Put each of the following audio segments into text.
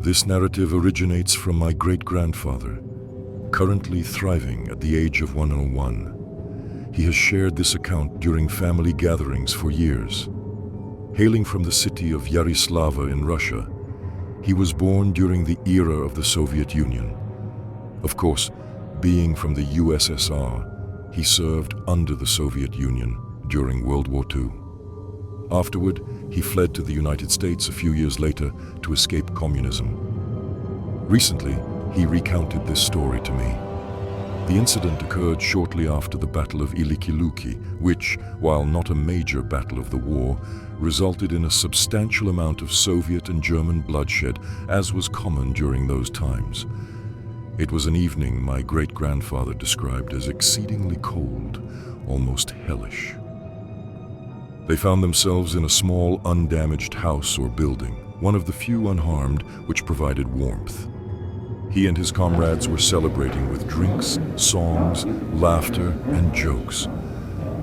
This narrative originates from my great-grandfather, currently thriving at the age of 101. He has shared this account during family gatherings for years. Hailing from the city of Yaroslava in Russia, he was born during the era of the Soviet Union. Of course, being from the USSR, he served under the Soviet Union during World War II. Afterward, he fled to the United States a few years later to escape communism. Recently, he recounted this story to me. The incident occurred shortly after the Battle of Ilikiluki, which, while not a major battle of the war, resulted in a substantial amount of Soviet and German bloodshed, as was common during those times. It was an evening my great-grandfather described as exceedingly cold, almost hellish. They found themselves in a small, undamaged house or building, one of the few unharmed which provided warmth. He and his comrades were celebrating with drinks, songs, laughter, and jokes,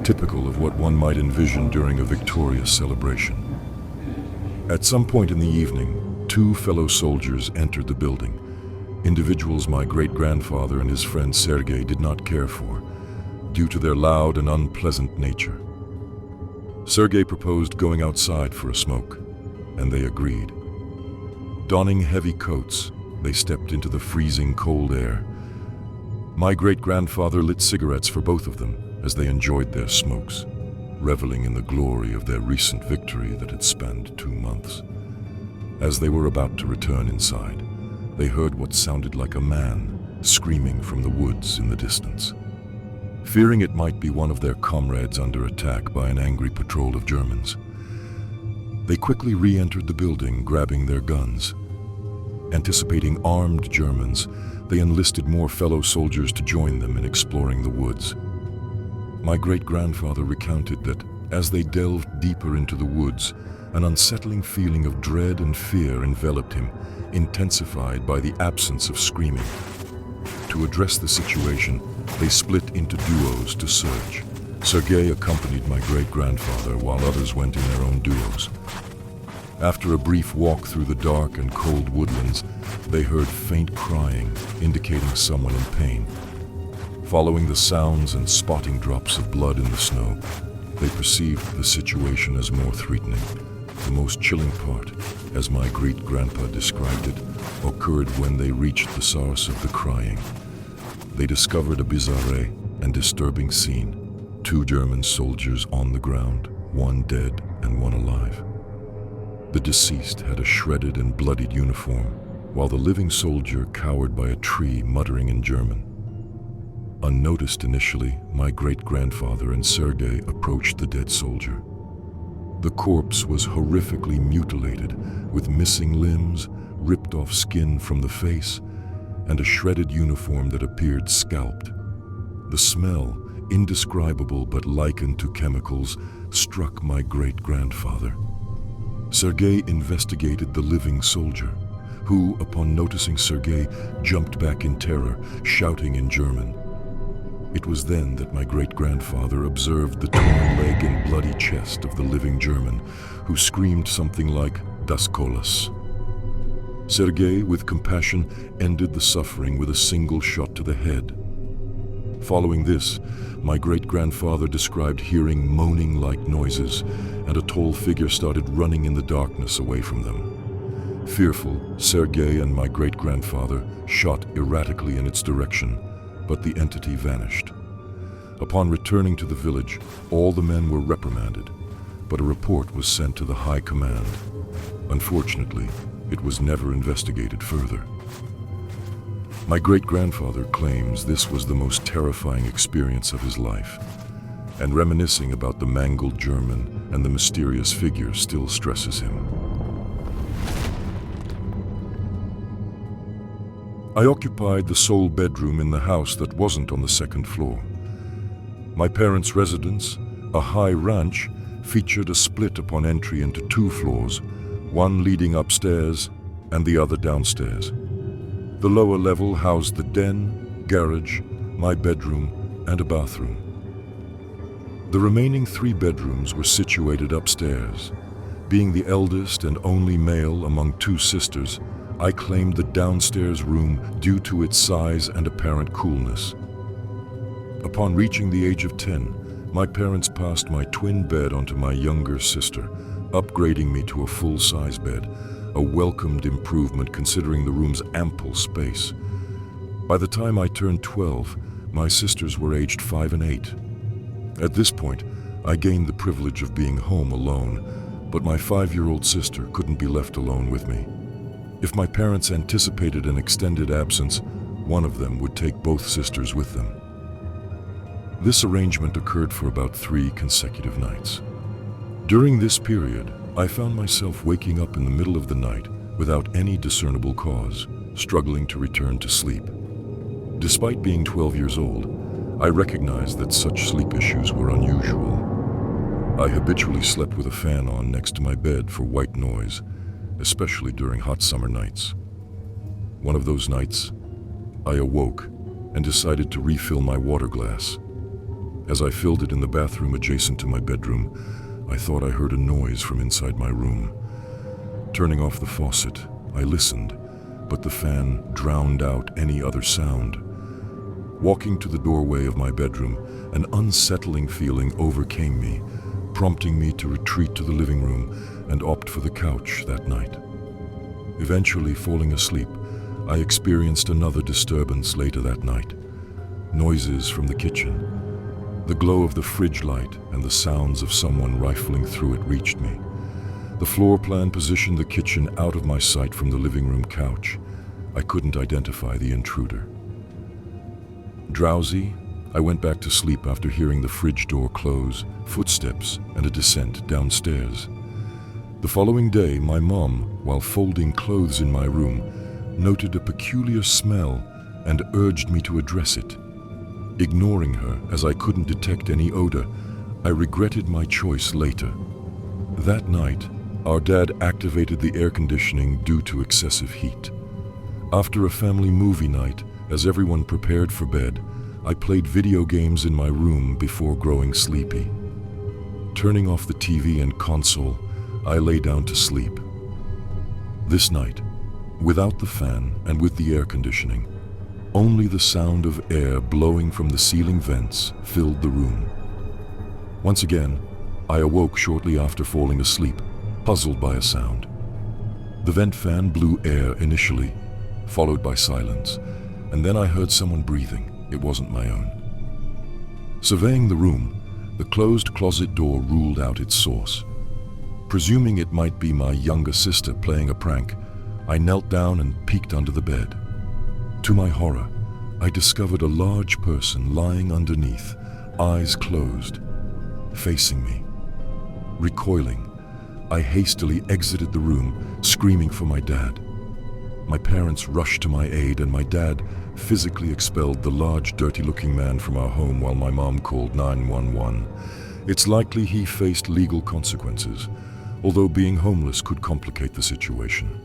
typical of what one might envision during a victorious celebration. At some point in the evening, two fellow soldiers entered the building, individuals my great-grandfather and his friend Sergei did not care for, due to their loud and unpleasant nature. Sergei proposed going outside for a smoke, and they agreed. Donning heavy coats, they stepped into the freezing cold air. My great-grandfather lit cigarettes for both of them as they enjoyed their smokes, reveling in the glory of their recent victory that had spanned 2 months. As they were about to return inside, they heard what sounded like a man screaming from the woods in the distance. Fearing it might be one of their comrades under attack by an angry patrol of Germans, they quickly re-entered the building, grabbing their guns. Anticipating armed Germans, they enlisted more fellow soldiers to join them in exploring the woods. My great-grandfather recounted that, as they delved deeper into the woods, an unsettling feeling of dread and fear enveloped him, intensified by the absence of screaming. To address the situation, they split into duos to search. Sergei accompanied my great-grandfather while others went in their own duos. After a brief walk through the dark and cold woodlands, they heard faint crying, indicating someone in pain. Following the sounds and spotting drops of blood in the snow, they perceived the situation as more threatening. The most chilling part, as my great-grandpa described it, occurred when they reached the source of the crying. They discovered a bizarre and disturbing scene. 2 German soldiers on the ground, one dead and one alive. The deceased had a shredded and bloodied uniform, while the living soldier cowered by a tree, muttering in German. Unnoticed initially, my great-grandfather and Sergei approached the dead soldier. The corpse was horrifically mutilated, with missing limbs, ripped-off skin from the face, and a shredded uniform that appeared scalped. The smell, indescribable but likened to chemicals, struck my great-grandfather. Sergei investigated the living soldier, who, upon noticing Sergei, jumped back in terror, shouting in German. It was then that my great-grandfather observed the torn leg and bloody chest of the living German, who screamed something like "Das Kolas." Sergei, with compassion, ended the suffering with a single shot to the head. Following this, my great-grandfather described hearing moaning-like noises, and a tall figure started running in the darkness away from them. Fearful, Sergei and my great-grandfather shot erratically in its direction, but the entity vanished. Upon returning to the village, all the men were reprimanded, but a report was sent to the High Command. Unfortunately, it was never investigated further. My great-grandfather claims this was the most terrifying experience of his life, and reminiscing about the mangled German and the mysterious figure still stresses him. I occupied the sole bedroom in the house that wasn't on the 2nd floor. My parents' residence, a high ranch, featured a split upon entry into 2 floors, one leading upstairs and the other downstairs. The lower level housed the den, garage, my bedroom, and a bathroom. The remaining 3 bedrooms were situated upstairs. Being the eldest and only male among 2 sisters, I claimed the downstairs room due to its size and apparent coolness. Upon reaching the age of 10, my parents passed my twin bed onto my younger sister, upgrading me to a full-size bed, a welcomed improvement considering the room's ample space. By the time I turned 12, my sisters were aged 5 and 8. At this point, I gained the privilege of being home alone, but my 5-year-old sister couldn't be left alone with me. If my parents anticipated an extended absence, one of them would take both sisters with them. This arrangement occurred for about 3 consecutive nights. During this period, I found myself waking up in the middle of the night without any discernible cause, struggling to return to sleep. Despite being 12 years old, I recognized that such sleep issues were unusual. I habitually slept with a fan on next to my bed for white noise, especially during hot summer nights. One of those nights, I awoke and decided to refill my water glass. As I filled it in the bathroom adjacent to my bedroom, I thought I heard a noise from inside my room. Turning off the faucet, I listened, but the fan drowned out any other sound. Walking to the doorway of my bedroom, an unsettling feeling overcame me, prompting me to retreat to the living room and opt for the couch that night. Eventually falling asleep, I experienced another disturbance later that night. Noises from the kitchen. The glow of the fridge light and the sounds of someone rifling through it reached me. The floor plan positioned the kitchen out of my sight from the living room couch. I couldn't identify the intruder. Drowsy, I went back to sleep after hearing the fridge door close, footsteps, and a descent downstairs. The following day, my mom, while folding clothes in my room, noted a peculiar smell and urged me to address it. Ignoring her, as I couldn't detect any odor, I regretted my choice later. That night, our dad activated the air conditioning due to excessive heat. After a family movie night, as everyone prepared for bed, I played video games in my room before growing sleepy. Turning off the TV and console, I lay down to sleep. This night, without the fan and with the air conditioning, only the sound of air blowing from the ceiling vents filled the room. Once again, I awoke shortly after falling asleep, puzzled by a sound. The vent fan blew air initially, followed by silence, and then I heard someone breathing. It wasn't my own. Surveying the room, the closed closet door ruled out its source. Presuming it might be my younger sister playing a prank, I knelt down and peeked under the bed. To my horror, I discovered a large person lying underneath, eyes closed, facing me. Recoiling, I hastily exited the room, screaming for my dad. My parents rushed to my aid, and my dad physically expelled the large, dirty-looking man from our home while my mom called 911. It's likely he faced legal consequences, although being homeless could complicate the situation.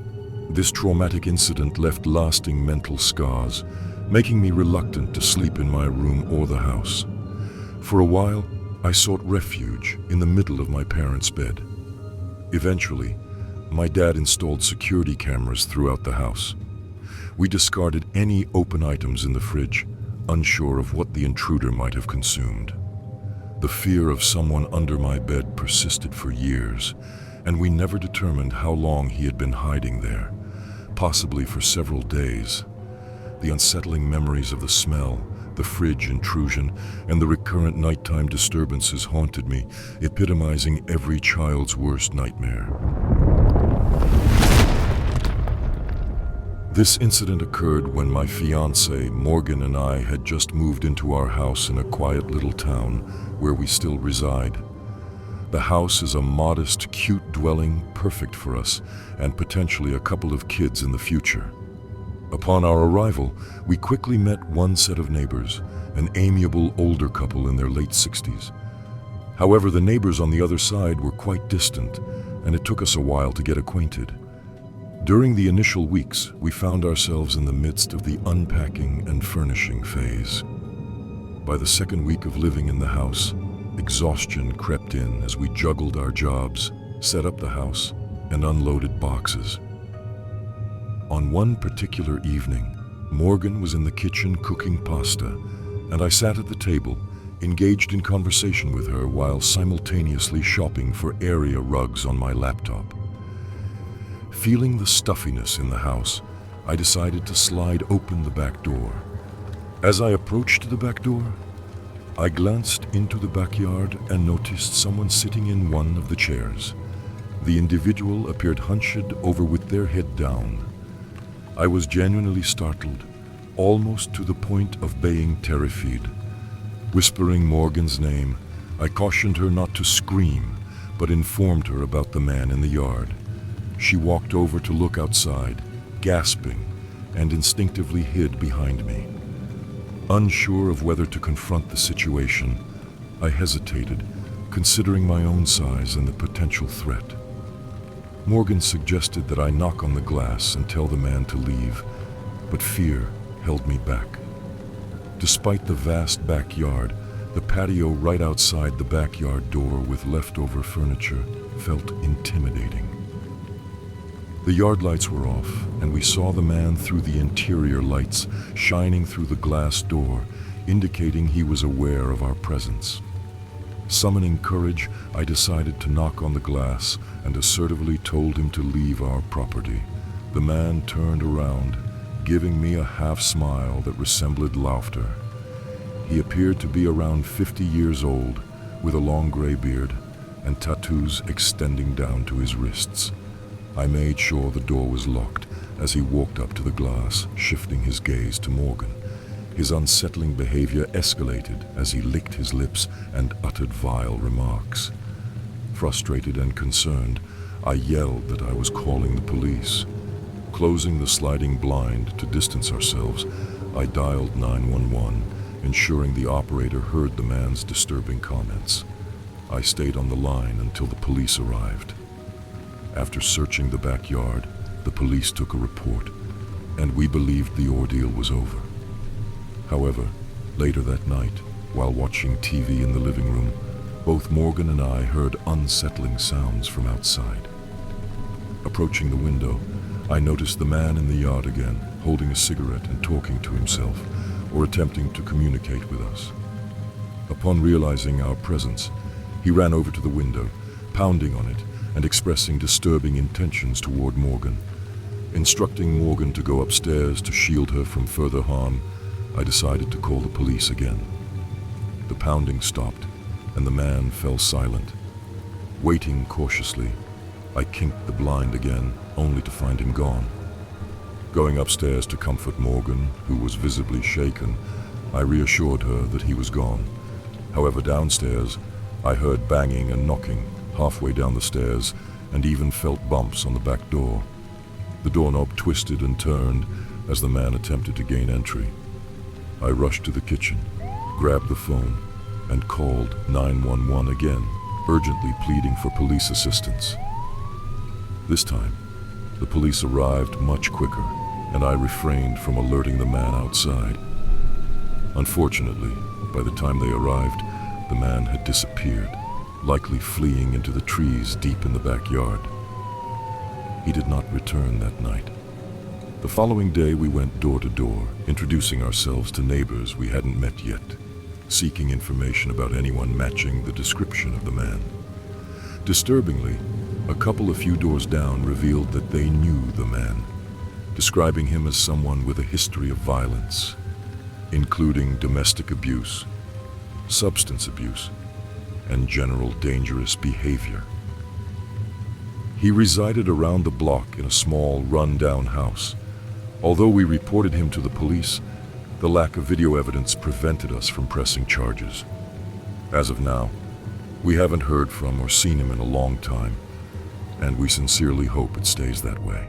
This traumatic incident left lasting mental scars, making me reluctant to sleep in my room or the house. For a while, I sought refuge in the middle of my parents' bed. Eventually, my dad installed security cameras throughout the house. We discarded any open items in the fridge, unsure of what the intruder might have consumed. The fear of someone under my bed persisted for years, and we never determined how long he had been hiding there, possibly for several days. The unsettling memories of the smell, the fridge intrusion, and the recurrent nighttime disturbances haunted me, epitomizing every child's worst nightmare. This incident occurred when my fiancée, Morgan, and I had just moved into our house in a quiet little town where we still reside. The house is a modest, cute dwelling, perfect for us and potentially a couple of kids in the future. Upon our arrival, we quickly met one set of neighbors, an amiable older couple in their late 60s. However, the neighbors on the other side were quite distant, and it took us a while to get acquainted. During the initial weeks, we found ourselves in the midst of the unpacking and furnishing phase. By the second week of living in the house, exhaustion crept in as we juggled our jobs, set up the house, and unloaded boxes. On one particular evening, Morgan was in the kitchen cooking pasta, and I sat at the table, engaged in conversation with her while simultaneously shopping for area rugs on my laptop. Feeling the stuffiness in the house, I decided to slide open the back door. As I approached the back door, I glanced into the backyard and noticed someone sitting in one of the chairs. The individual appeared hunched over with their head down. I was genuinely startled, almost to the point of being terrified. Whispering Morgan's name, I cautioned her not to scream, but informed her about the man in the yard. She walked over to look outside, gasping, and instinctively hid behind me. Unsure of whether to confront the situation, I hesitated, considering my own size and the potential threat. Morgan suggested that I knock on the glass and tell the man to leave, but fear held me back. Despite the vast backyard, the patio right outside the backyard door with leftover furniture felt intimidating. The yard lights were off, and we saw the man through the interior lights shining through the glass door, indicating he was aware of our presence. Summoning courage, I decided to knock on the glass and assertively told him to leave our property. The man turned around, giving me a half-smile that resembled laughter. He appeared to be around 50 years old, with a long gray beard and tattoos extending down to his wrists. I made sure the door was locked as he walked up to the glass, shifting his gaze to Morgan. His unsettling behavior escalated as he licked his lips and uttered vile remarks. Frustrated and concerned, I yelled that I was calling the police. Closing the sliding blind to distance ourselves, I dialed 911, ensuring the operator heard the man's disturbing comments. I stayed on the line until the police arrived. After searching the backyard, the police took a report, and we believed the ordeal was over. However, later that night, while watching TV in the living room, both Morgan and I heard unsettling sounds from outside. Approaching the window, I noticed the man in the yard again, holding a cigarette and talking to himself, or attempting to communicate with us. Upon realizing our presence, he ran over to the window, pounding on it and expressing disturbing intentions toward Morgan. Instructing Morgan to go upstairs to shield her from further harm, I decided to call the police again. The pounding stopped, and the man fell silent. Waiting cautiously, I kinked the blind again, only to find him gone. Going upstairs to comfort Morgan, who was visibly shaken, I reassured her that he was gone. However, downstairs, I heard banging and knocking halfway down the stairs, and even felt bumps on the back door. The doorknob twisted and turned as the man attempted to gain entry. I rushed to the kitchen, grabbed the phone, and called 911 again, urgently pleading for police assistance. This time, the police arrived much quicker, and I refrained from alerting the man outside. Unfortunately, by the time they arrived, the man had disappeared, likely fleeing into the trees deep in the backyard. He did not return that night. The following day, we went door to door, introducing ourselves to neighbors we hadn't met yet, seeking information about anyone matching the description of the man. Disturbingly, a couple a few doors down revealed that they knew the man, describing him as someone with a history of violence, including domestic abuse, substance abuse, and general dangerous behavior. He resided around the block in a small, run-down house. Although we reported him to the police, the lack of video evidence prevented us from pressing charges. As of now, we haven't heard from or seen him in a long time, and we sincerely hope it stays that way.